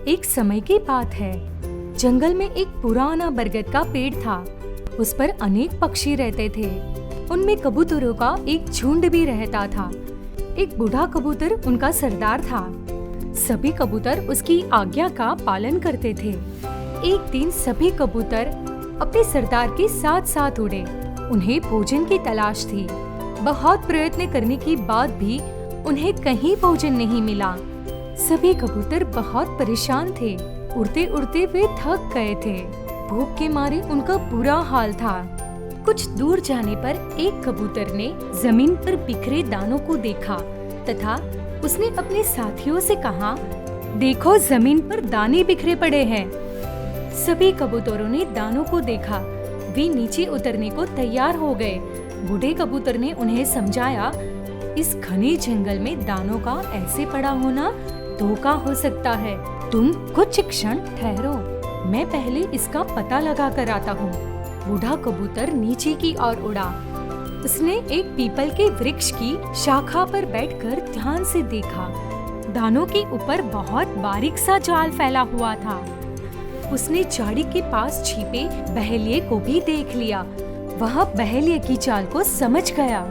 एक समय की बात है। जंगल में एक पुराना बरगद का पेड़ था। उस पर अनेक पक्षी रहते थे। उनमें कबूतरों का एक झुंड भी रहता था। एक बूढ़ा कबूतर उनका सरदार था। सभी कबूतर उसकी आज्ञा का पालन करते थे। एक दिन सभी कबूतर अपने सरदार के साथ साथ उड़े। उन्हें भोजन की तलाश थी। बहुत प्रयत्न करने के बाद भी उन्हें कहीं भोजन नहीं मिला। सभी कबूतर बहुत परेशान थे। उड़ते उड़ते वे थक गए थे। भूख के मारे उनका बुरा हाल था। कुछ दूर जाने पर एक कबूतर ने जमीन पर बिखरे दानों को देखा तथा उसने अपने साथियों से कहा, देखो जमीन पर दाने बिखरे पड़े हैं। सभी कबूतरों ने दानों को देखा। वे नीचे उतरने को तैयार हो गए। बूढ़े कबूतर ने उन्हें समझाया, इस घने जंगल में दानों का ऐसे पड़ा होना धोखा हो सकता है। तुम कुछ क्षण ठहरो, मैं पहले इसका पता लगा कर आता हूँ। बूढ़ा कबूतर नीचे की ओर उड़ा। उसने एक पीपल के वृक्ष की शाखा पर बैठकर ध्यान से देखा। दानों के ऊपर बहुत बारीक सा जाल फैला हुआ था। उसने झाड़ी के पास छिपे बहेलिये को भी देख लिया। वह बहेलिये की चाल को समझ गया।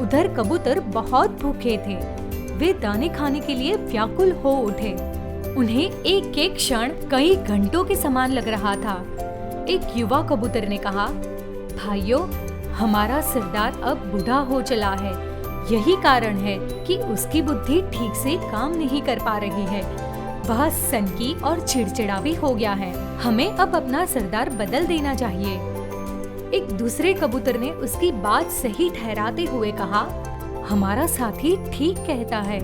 उधर कबूतर बहुत भूखे थे। वे दाने खाने के लिए व्याकुल हो उठे। उन्हें एक एक क्षण कई घंटों के समान लग रहा था। एक युवा कबूतर ने कहा, भाइयों, हमारा सरदार अब बूढ़ा हो चला है। यही कारण है कि उसकी बुद्धि ठीक से काम नहीं कर पा रही है। वह सनकी और चिड़चिड़ा भी हो गया है। हमें अब अपना सरदार बदल देना चाहिए। एक दूसरे कबूतर ने उसकी बात सही ठहराते हुए कहा, हमारा साथी ठीक कहता है।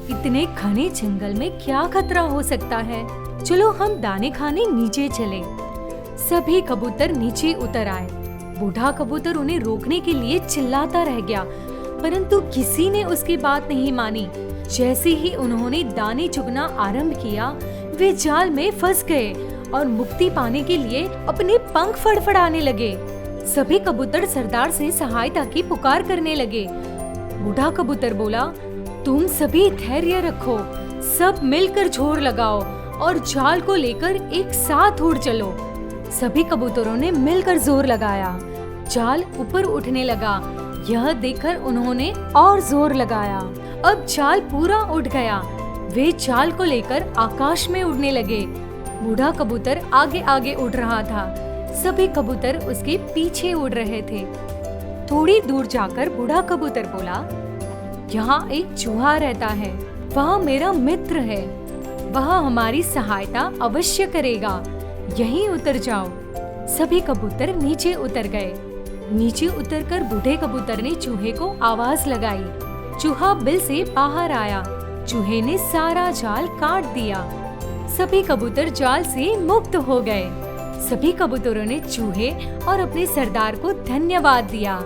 इतने घने जंगल में क्या खतरा हो सकता है। चलो हम दाने खाने नीचे चले। सभी कबूतर नीचे उतर आए। बूढ़ा कबूतर उन्हें रोकने के लिए चिल्लाता रह गया, परंतु किसी ने उसकी बात नहीं मानी। जैसे ही उन्होंने दाने चुगना आरंभ किया, वे जाल में फंस गए और मुक्ति पाने के लिए अपने पंख फड़फड़ाने लगे। सभी कबूतर सरदार से सहायता की पुकार करने लगे। बूढ़ा कबूतर बोला, तुम सभी धैर्य रखो, सब मिलकर जोर लगाओ और जाल को लेकर एक साथ उड़ चलो। सभी कबूतरों ने मिलकर जोर लगाया। जाल ऊपर उठने लगा। यह देखकर उन्होंने और जोर लगाया। अब जाल पूरा उठ गया। वे जाल को लेकर आकाश में उड़ने लगे। बूढ़ा कबूतर आगे आगे उड़ रहा था। सभी कबूतर उसके पीछे उड़ रहे थे। थोड़ी दूर जाकर बूढ़ा कबूतर बोला, यहाँ एक चूहा रहता है। वह मेरा मित्र है। वह हमारी सहायता अवश्य करेगा। यहीं उतर जाओ। सभी कबूतर नीचे उतर गए। नीचे उतरकर बूढ़े कबूतर ने चूहे को आवाज लगाई। चूहा बिल से बाहर आया। चूहे ने सारा जाल काट दिया। सभी कबूतर जाल से मुक्त हो गए। सभी कबूतरों ने चूहे और अपने सरदार को धन्यवाद दिया।